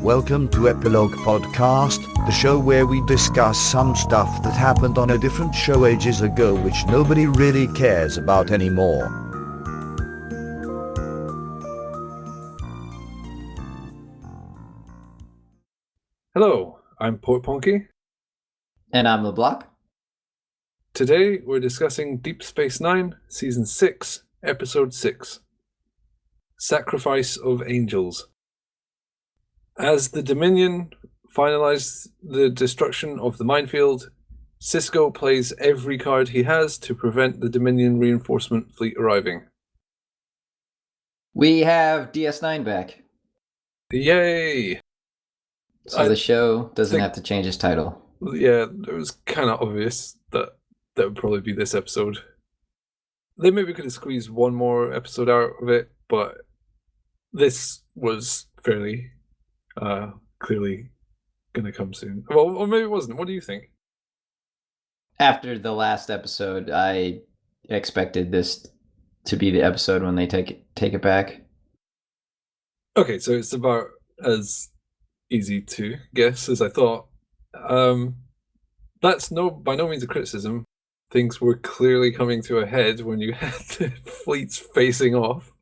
Welcome to Epilogue Podcast, the show where we discuss some stuff that happened on a different show ages ago which nobody really cares about anymore. Hello, I'm Portponky. And I'm LeBloc. Today we're discussing Deep Space Nine, Season 6, Episode 6, Sacrifice of Angels. As the Dominion finalize the destruction of the minefield, Sisko plays every card he has to prevent the Dominion reinforcement fleet arriving. We have DS9 back. Yay! So the show doesn't have to change its title. Yeah, it was kind of obvious that would probably be this episode. They maybe could have squeezed one more episode out of it, but this was fairly clearly going to come soon. Well, or maybe it wasn't. What do you think? After the last episode, I expected this to be the episode when they take it back. Okay, so it's about as easy to guess as I thought. That's by no means a criticism. Things were clearly coming to a head when you had the fleets facing off.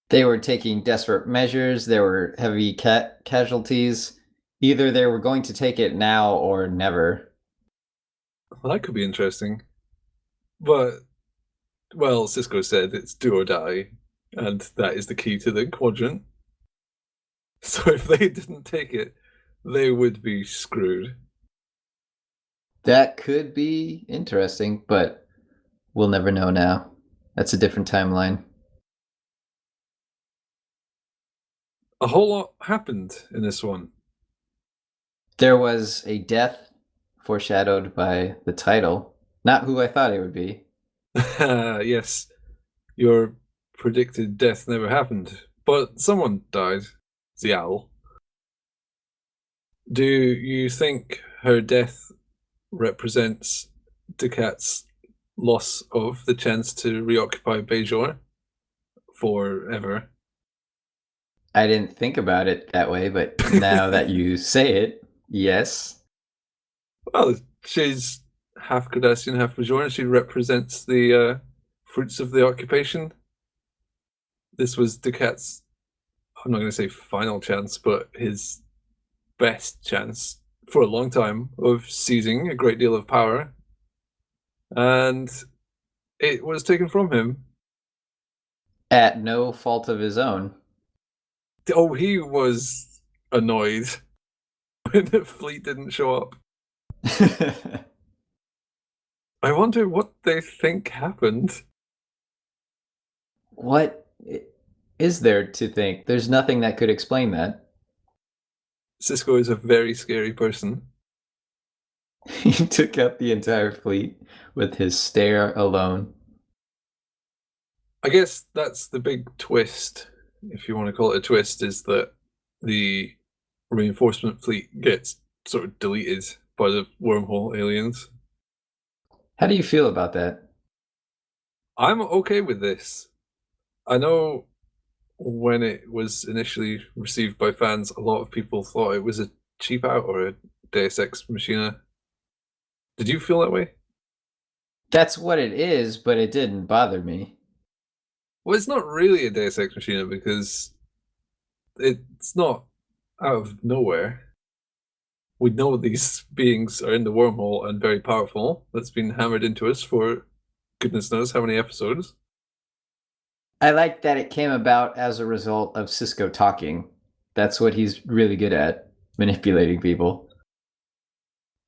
They were taking desperate measures. There were heavy casualties. Either they were going to take it now or never. Well, that could be interesting. But, well, Sisko said it's do or die, and that is the key to the quadrant. So if they didn't take it, they would be screwed. That could be interesting, but we'll never know now. That's a different timeline. A whole lot happened in this one. There was a death foreshadowed by the title. Not who I thought it would be. Yes, your predicted death never happened, but someone died. The owl. Do you think her death represents Ducat's loss of the chance to reoccupy Bajor forever? I didn't think about it that way, but now that you say it, yes. Well, she's half Cardassian, half Bajoran. She represents the fruits of the occupation. This was Ducat's, I'm not going to say final chance, but his best chance for a long time of seizing a great deal of power. And it was taken from him. At no fault of his own. Oh, he was annoyed when the fleet didn't show up. I wonder what they think happened. What is there to think? There's nothing that could explain that. Sisko is a very scary person. He took out the entire fleet with his stare alone. I guess that's the big twist, if you want to call it a twist, is that the reinforcement fleet gets sort of deleted by the wormhole aliens. How do you feel about that? I'm okay with this. I know when it was initially received by fans, a lot of people thought it was a cheap out or a Deus Ex Machina. Did you feel that way? That's what it is, but it didn't bother me. Well, it's not really a Deus Ex Machina because it's not out of nowhere. We know these beings are in the wormhole and very powerful. That's been hammered into us for goodness knows how many episodes. I like that it came about as a result of Sisko talking. That's what he's really good at, manipulating people.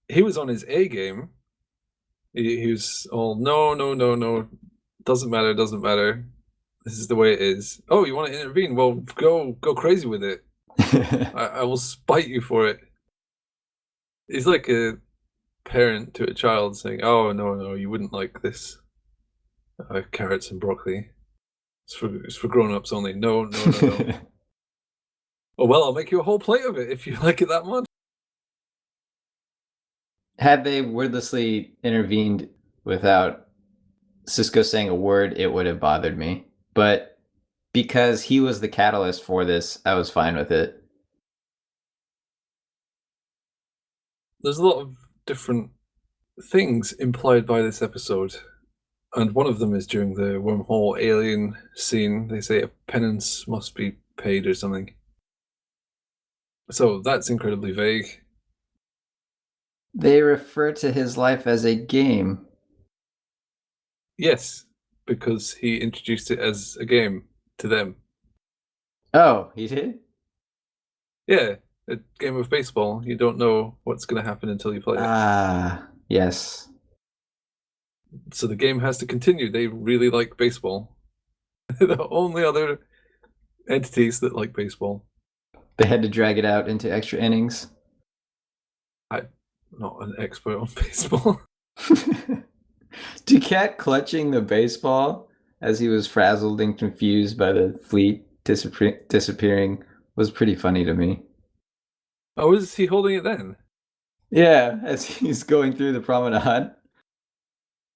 He was on his A game. He was all, no, doesn't matter. This is the way it is. Oh, you want to intervene? Well, go crazy with it. I will spite you for it. He's like a parent to a child saying, oh, no, you wouldn't like this. Carrots and broccoli. It's for grown-ups only. No. Oh, well, I'll make you a whole plate of it if you like it that much. Had they wordlessly intervened without Sisko saying a word, it would have bothered me. But because he was the catalyst for this, I was fine with it. there's a lot of different things implied by this episode. And one of them is during the wormhole alien scene. They say a penance must be paid or something. So that's incredibly vague. They refer to his life as a game. Yes, because he introduced it as a game to them. Oh, he did? Yeah, a game of baseball. You don't know what's going to happen until you play it. Ah, yes. So the game has to continue. They really like baseball. They're the only other entities that like baseball. They had to drag it out into extra innings. I'm not an expert on baseball. Ducat clutching the baseball as he was frazzled and confused by the fleet disappearing was pretty funny to me. Oh, is he holding it then? Yeah, as he's going through the promenade.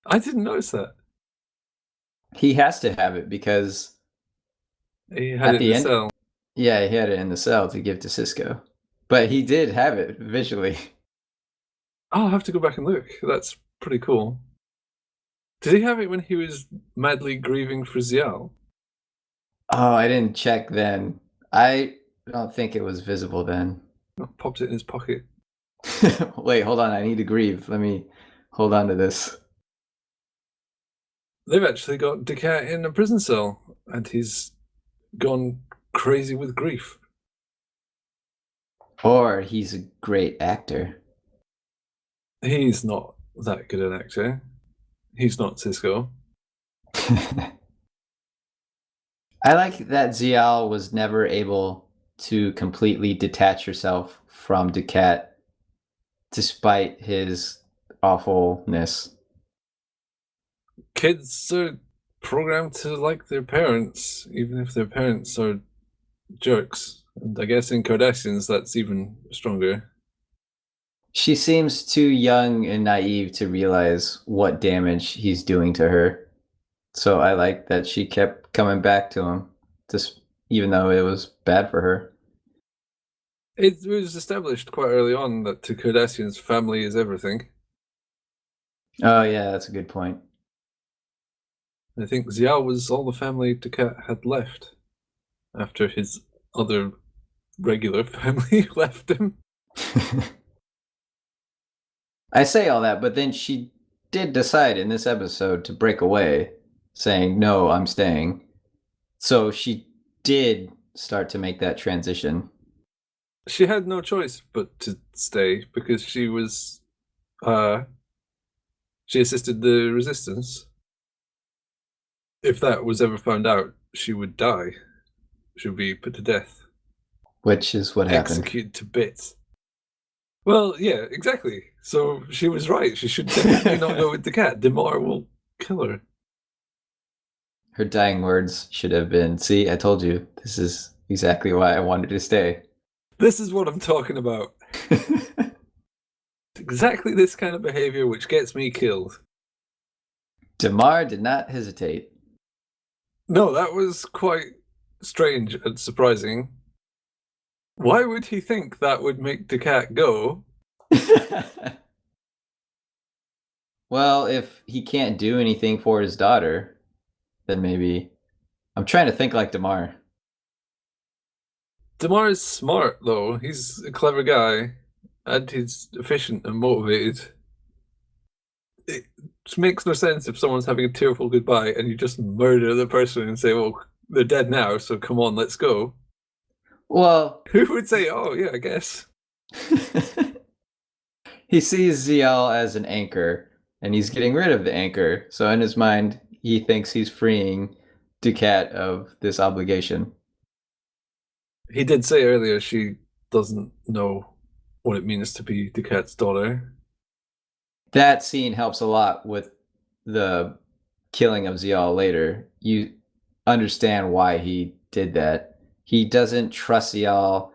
I didn't notice that. He has to have it because He had at it the in the end, cell. yeah, he had it in the cell to give to Cisco. But he did have it visually. I'll have to go back and look. That's pretty cool. Did he have it when he was madly grieving for Zial? Oh, I didn't check then. I don't think it was visible then. Popped it in his pocket. Wait, hold on. I need to grieve. Let me hold on to this. They've actually got Ducat in a prison cell, and he's gone crazy with grief. Or he's a great actor. He's not that good an actor. He's not Cisco. I like that Zial was never able to completely detach herself from Ducat despite his awfulness. Kids are programmed to like their parents, even if their parents are jerks. And I guess in Kardashians, that's even stronger. She seems too young and naive to realize what damage he's doing to her. So I like that she kept coming back to him, just even though it was bad for her. It was established quite early on that to Kardashians, family is everything. Oh yeah, that's a good point. I think Zial was all the family Ducat had left after his other regular family left him. I say all that, but then she did decide in this episode to break away, saying, "No, I'm staying." So she did start to make that transition. She had no choice but to stay because she was she assisted the resistance. If that was ever found out, she would die. She would be put to death. Which is what happened. Executed to bits. Well, yeah, exactly. So she was right. She should definitely not go with the cat. Demar will kill her. Her dying words should have been, "See, I told you. This is exactly why I wanted to stay." This is what I'm talking about. Exactly this kind of behavior which gets me killed. Damar did not hesitate. No, that was quite strange and surprising. Why would he think that would make the cat go? Well, if he can't do anything for his daughter, then maybe. I'm trying to think like Damar. Damar is smart, though. He's a clever guy, and he's efficient and motivated. It makes no sense if someone's having a tearful goodbye and you just murder the person and say, well, they're dead now, so come on, let's go. Well, Who would say, oh, yeah, I guess? he sees Zial as an anchor, and he's getting rid of the anchor. So in his mind, he thinks he's freeing Ducat of this obligation. He did say earlier she doesn't know what it means to be Ducat's daughter. That scene helps a lot with the killing of Zial later. You understand why he did that. He doesn't trust Zial,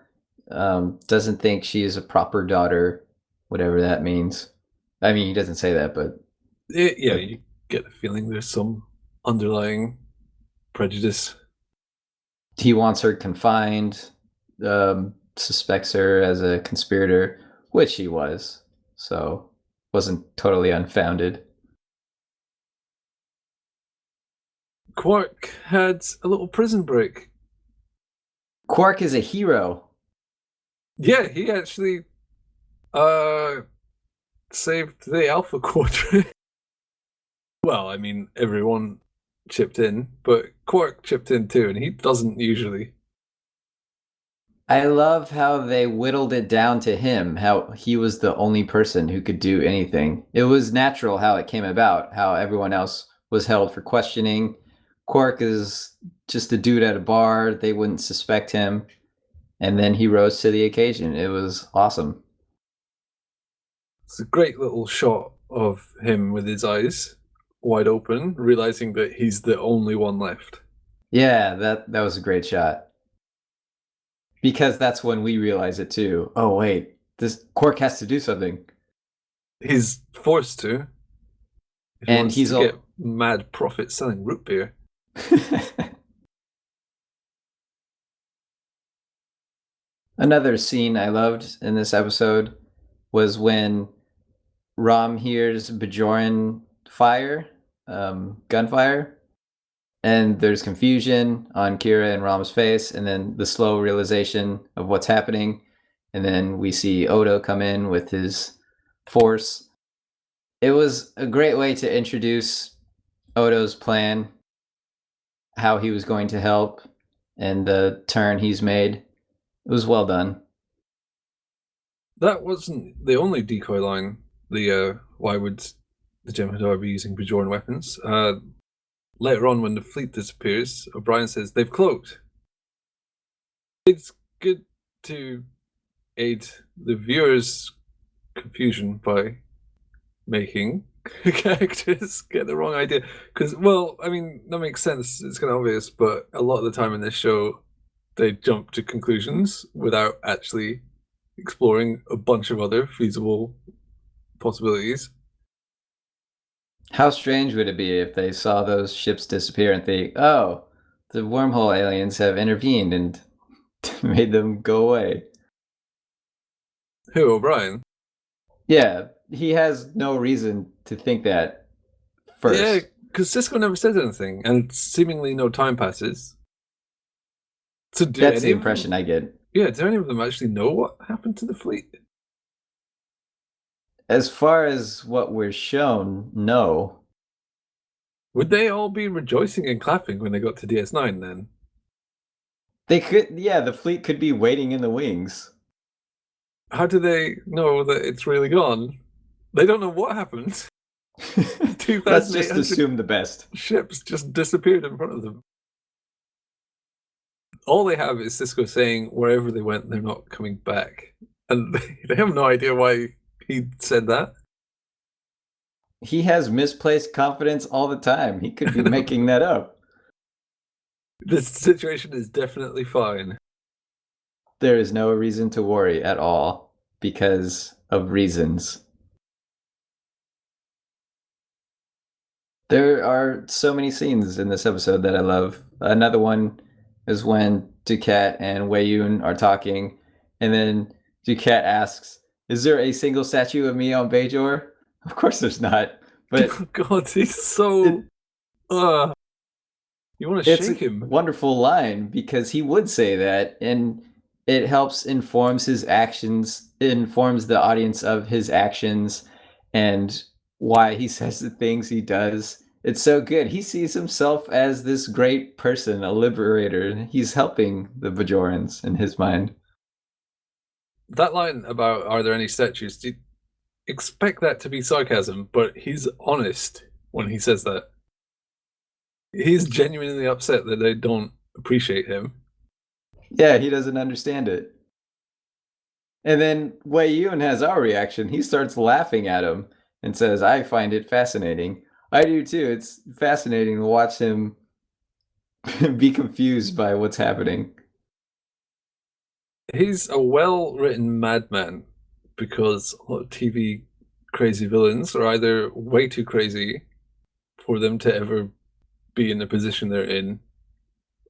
doesn't think she is a proper daughter, whatever that means. I mean, he doesn't say that, but... Yeah, you get the feeling there's some underlying prejudice. He wants her confined, suspects her as a conspirator, which he was. so wasn't totally unfounded. Quark had a little prison break. Quark is a hero. Yeah, he actually saved the Alpha Quadrant. Well, I mean, everyone chipped in, but Quark chipped in too, and he doesn't usually. I love how they whittled it down to him, how he was the only person who could do anything. It was natural how it came about, how everyone else was held for questioning. Quark is just a dude at a bar, they wouldn't suspect him. And then he rose to the occasion. It was awesome. It's a great little shot of him with his eyes wide open, realizing that he's the only one left. Yeah, that was a great shot. Because that's when we realize it too. Oh wait, this Quark has to do something. He's forced to. If he And wants he's to get mad profit selling root beer. Another scene I loved in this episode was when Rom hears Bajoran fire, gunfire, and there's confusion on Kira and Rom's face, and then the slow realization of what's happening, and then we see Odo come in with his force. It was a great way to introduce Odo's plan, how he was going to help, and the turn he's made. It was well done. That wasn't the only decoy line. Why would the Jem'Hadar be using Bajoran weapons? Later on, when the fleet disappears, O'Brien says they've cloaked. It's good to aid the viewers' confusion by making characters get the wrong idea. Because, well, I mean, that makes sense. It's kind of obvious, but a lot of the time in this show, they jump to conclusions without actually exploring a bunch of other feasible possibilities. How strange would it be if they saw those ships disappear and think, oh, the wormhole aliens have intervened and made them go away? Who, O'Brien? Yeah, he has no reason to think that first. Yeah, because Cisco never says anything, and seemingly no time passes. So That's the impression I get. Yeah, do any of them actually know what happened to the fleet? As far as what we're shown, no. Would they all be rejoicing and clapping when they got to DS9 then? They could, yeah, the fleet could be waiting in the wings. How do they know that it's really gone? They don't know what happened. Let's just assume the best. Ships just disappeared in front of them. All they have is Cisco saying wherever they went, they're not coming back. And they have no idea why he said that. He has misplaced confidence all the time. He could be making that up. This situation is definitely fine. There is no reason to worry at all because of reasons. There are so many scenes in this episode that I love. Another one is when Dukat and Wei Yun are talking, and then Dukat asks, "Is there a single statue of me on Bajor?" Of course there's not. But oh God, he's so... you want to shake him. It's a wonderful line because he would say that, and it helps informs his actions, it informs the audience of his actions and why he says the things he does. It's so good. He sees himself as this great person, a liberator. He's helping the Bajorans in his mind. That line about are there any statues, do you expect that to be sarcasm, but he's honest when he says that. He's genuinely upset that they don't appreciate him. Yeah, he doesn't understand it. And then Wei Yun has our reaction. He starts laughing at him and says, I find it fascinating. I do too. It's fascinating to watch him be confused by what's happening. He's a well-written madman because a lot of TV crazy villains are either way too crazy for them to ever be in the position they're in,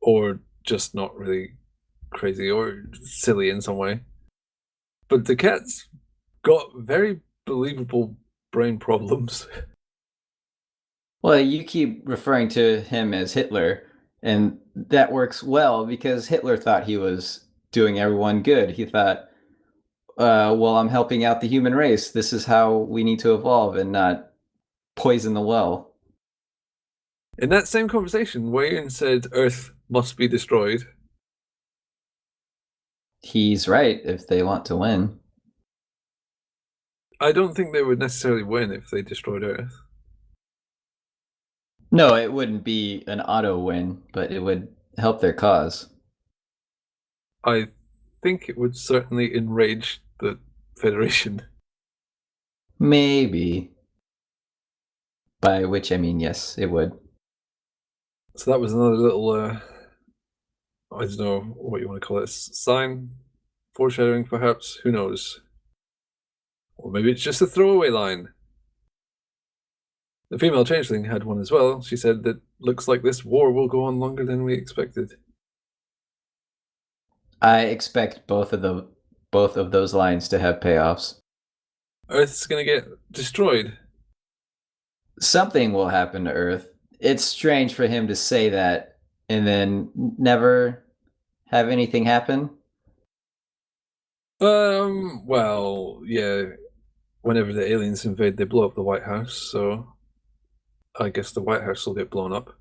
or just not really crazy or silly in some way. But the cat's got very unbelievable brain problems. Well, you keep referring to him as Hitler, and that works well because Hitler thought he was doing everyone good. He thought, well, I'm helping out the human race. This is how we need to evolve and not poison the well. In that same conversation, Wayne said Earth must be destroyed. He's right if they want to win. I don't think they would necessarily win if they destroyed Earth. No, it wouldn't be an auto win, but it would help their cause. I think it would certainly enrage the Federation. Maybe. By which I mean, yes, it would. So that was another little, I don't know what you want to call it, sign? Foreshadowing, perhaps? Who knows? Or maybe it's just a throwaway line. The female changeling had one as well. She said that looks like this war will go on longer than we expected. I expect both of those lines to have payoffs. Earth's gonna get destroyed. Something will happen to Earth. It's strange for him to say that and then never have anything happen. Well, yeah. Whenever the aliens invade, they blow up the White House, so I guess the White House will get blown up.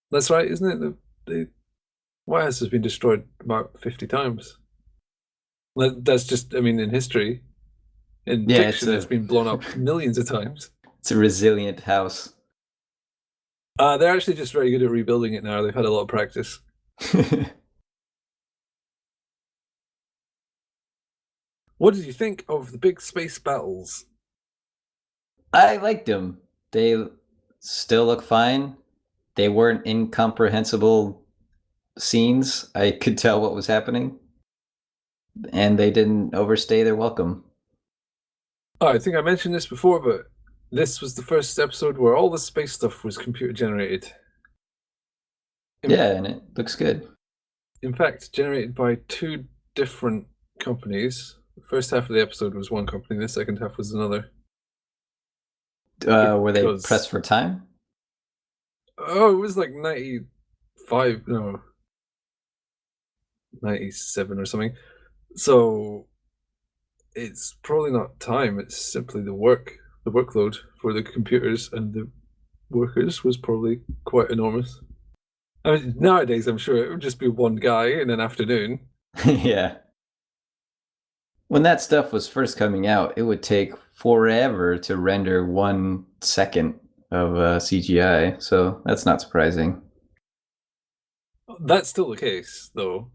That's right, isn't it? The White House has been destroyed about 50 times. That's just, I mean, in history. In fiction, it's been blown up millions of times. It's a resilient house. They're actually just very good at rebuilding it now. They've had a lot of practice. What did you think of the big space battles? I liked them. They still look fine. They weren't incomprehensible scenes. I could tell what was happening. And they didn't overstay their welcome. Oh, I think I mentioned this before, but this was the first episode where all the space stuff was computer generated. Yeah, and it looks good. In fact, generated by two different companies. The first half of the episode was one company, the second half was another. Were they pressed for time? Oh, it was like 95, no, 97 or something. So it's probably not time, it's simply the workload for the computers and the workers was probably quite enormous. I mean, nowadays I'm sure it would just be one guy in an afternoon. Yeah. When that stuff was first coming out, it would take forever to render 1 second of CGI, so that's not surprising. That's still the case, though.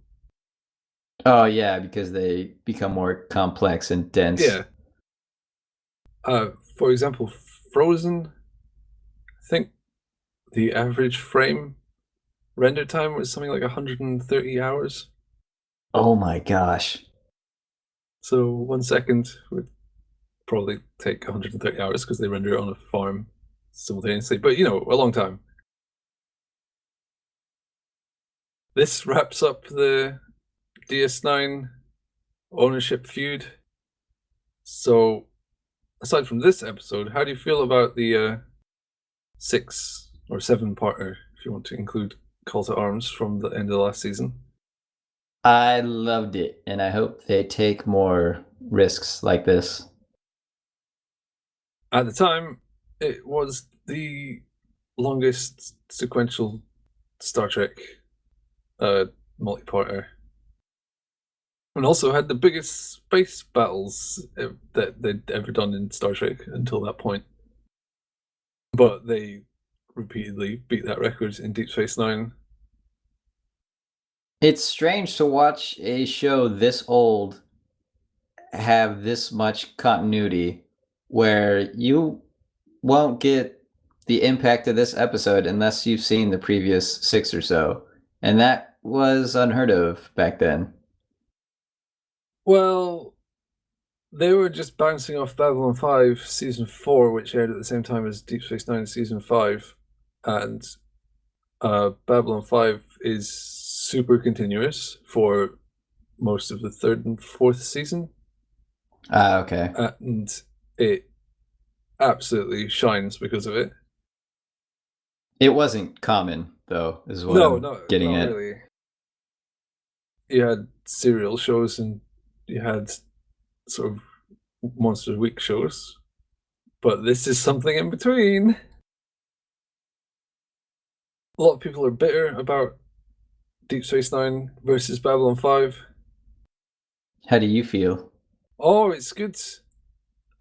Oh yeah, because they become more complex and dense. Yeah. For example, Frozen, I think the average frame render time was something like 130 hours. Oh my gosh. So 1 second would probably take 130 hours because they render it on a farm simultaneously, but you know, a long time. This wraps up the DS9 ownership feud. So, aside from this episode, how do you feel about the 6 or 7-parter, if you want to include Call to Arms from the end of the last season? I loved it, and I hope they take more risks like this. At the time, it was the longest sequential Star Trek multi-parter. And also had the biggest space battles that they'd ever done in Star Trek until that point. But they repeatedly beat that record in Deep Space Nine. It's strange to watch a show this old have this much continuity where you won't get the impact of this episode unless you've seen the previous 6 or so. And that was unheard of back then. Well, they were just bouncing off Babylon 5 Season 4, which aired at the same time as Deep Space Nine Season 5. And Babylon 5 is super continuous for most of the 3rd and 4th season. Okay. And it absolutely shines because of it. It wasn't common, though, is what No, I'm getting not at. really. You had serial shows and you had sort of Monster of the Week shows, but this is something in between. A lot of people are bitter about Deep Space Nine versus Babylon 5. How do you feel? Oh, it's good.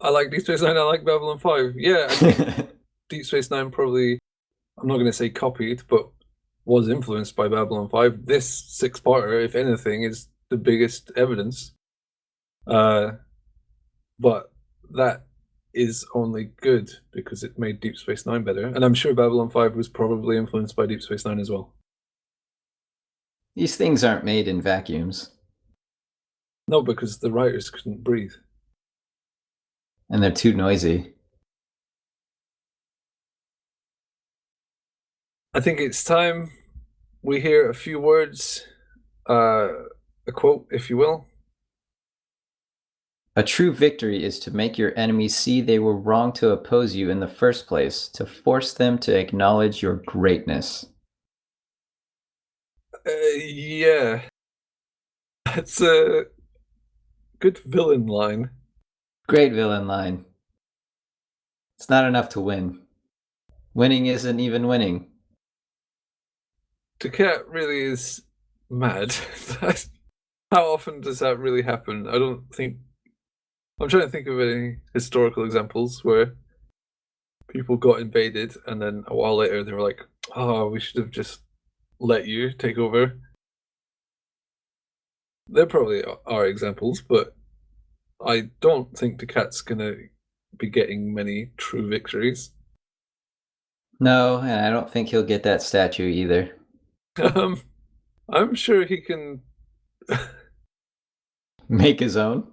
I like Deep Space Nine, I like Babylon 5. Yeah, I think Deep Space Nine probably, I'm not going to say copied, but was influenced by Babylon 5. This six-parter, if anything, is the biggest evidence. But that is only good because it made Deep Space Nine better. And I'm sure Babylon 5 was probably influenced by Deep Space Nine as well. These things aren't made in vacuums. No, because the writers couldn't breathe. And they're too noisy. I think it's time we hear a few words, a quote, if you will. A true victory is to make your enemies see they were wrong to oppose you in the first place, to force them to acknowledge your greatness. Yeah. That's a good villain line. Great villain line. It's not enough to win. Winning isn't even winning. The cat really is mad. How often does that really happen? I don't think. I'm trying to think of any historical examples where people got invaded and then a while later they were like, oh, we should have just let you take over. There probably are examples, but I don't think the cat's gonna be getting many true victories. No, and I don't think he'll get that statue either. I'm sure he can Make his own?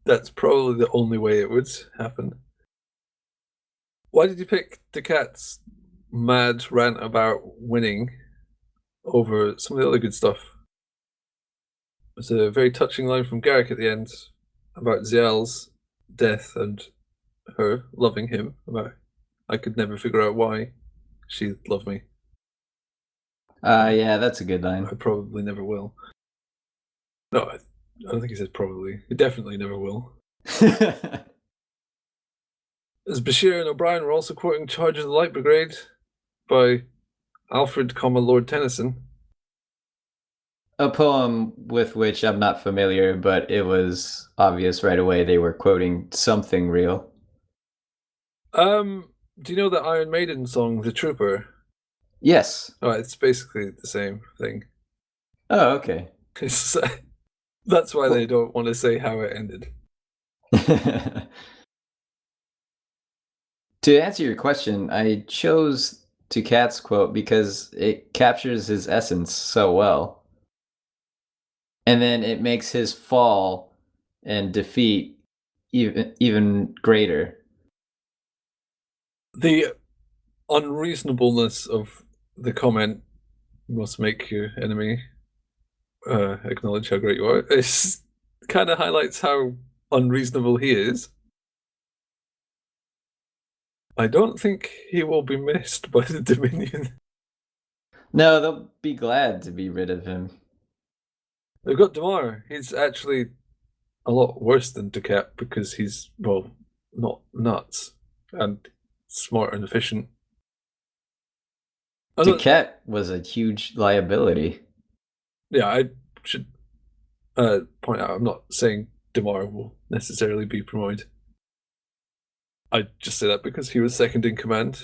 That's probably the only way it would happen. Why did you pick the cat's mad rant about winning over some of the other good stuff? There's a very touching line from Garrick at the end about Zial's death and her loving him. About I could never figure out why she loved me. Yeah, that's a good line. I probably never will. No, I don't think he says probably. He definitely never will. As Bashir and O'Brien were also quoting Charge of the Light Brigade by Alfred, Lord Tennyson. A poem with which I'm not familiar, but it was obvious right away they were quoting something real. Do you know the Iron Maiden song, The Trooper? Yes. Oh, it's basically the same thing. Oh, okay. That's why they don't want to say how it ended. To answer your question, I chose Ducat's quote because it captures his essence so well. And then it makes his fall and defeat even greater. The unreasonableness of the comment, "You must make your enemy acknowledge how great you are," it kind of highlights how unreasonable he is. I don't think he will be missed by the Dominion. No, they'll be glad to be rid of him. They've got Damar. He's actually a lot worse than Ducat because he's, well, not nuts and smart and efficient. Ducat was a huge liability. Yeah, I should point out, I'm not saying Damar will necessarily be promoted. I just say that because he was second in command,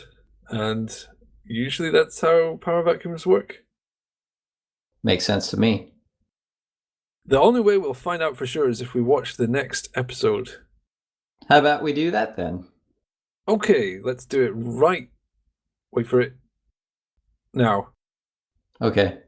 and usually that's how power vacuums work. Makes sense to me. The only way we'll find out for sure is if we watch the next episode. How about we do that then? Okay, let's do it right. Wait for it. Now. Okay.